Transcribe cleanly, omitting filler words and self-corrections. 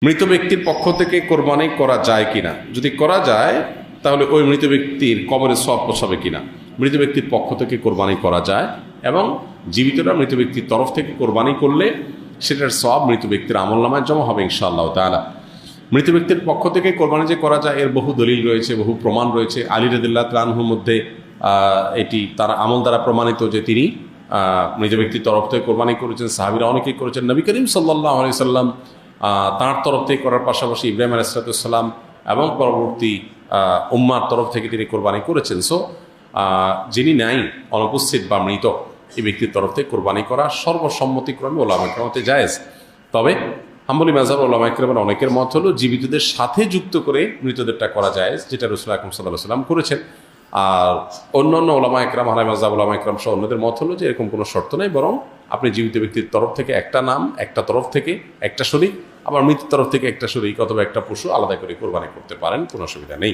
মৃত ব্যক্তির পক্ষ থেকে কোরবানি করা যায় কিনা? যদি করা যায় তাহলে ওই মৃত ব্যক্তির কবরে সওয়াব পৌঁছাবে কিনা? মৃত ব্যক্তির পক্ষ থেকে কোরবানি করা যায় এবং জীবিতরা মৃত ব্যক্তির তরফ থেকে কোরবানি করলে সেটার সওয়াব মৃত ব্যক্তির আমলনামায় জমা হবে ইনশাআল্লাহ তাআলা। মৃত ব্যক্তির পক্ষ থেকে কোরবানি যে করা যায় এর বহু দলিল রয়েছে, বহু প্রমাণ রয়েছে। আলী রাদিয়াল্লাহু তাআলা আনহুর মধ্যে এটি তার আমল দ্বারা প্রমাণিত যে তিনি মৃত ব্যক্তির তরফ থেকে কোরবানি করেছেন। সাহাবীরা অনেকেই করেছেন। নবী করিম সাল্লাল্লাহু আলাইহি সাল্লাম তাঁর তরফ থেকে করার পাশাপাশি ইব্রাহিম আলাইহিস সালাম এবং পরবর্তী উম্মার তরফ থেকে তিনি কোরবানি করেছেন। সো যিনি নাই, অনুপস্থিত বা মৃত, এই ব্যক্তির তরফ থেকে কোরবানি করা সর্বসম্মতিক্রমে ওলামা কেরামতে জায়েজ। তবে হাম্বলি মাযহাব ওলামা কেরামের অনেকের মত হলো জীবিতদের সাথে যুক্ত করে মৃতদেরটা করা জায়েজ, যেটা রাসূল আকরাম সাল্লাল্লাহু আলাইহি ওয়াসাল্লাম করেছেন। আর অন্যান্য ওলামা একরাম, হানাফি মাযহাব ওলামা একরাম সহ অন্যদের মত হলো যে এরকম কোনো শর্ত নেই, বরং আপনি জীবিত ব্যক্তির তরফ থেকে একটা নাম, একটা তরফ থেকে একটা শরীক, আবার মৃতের তরফ থেকে একটা শরীক অথবা একটা পশু আলাদা করে কোরবানি করতে পারেন, কোনো অসুবিধা নেই।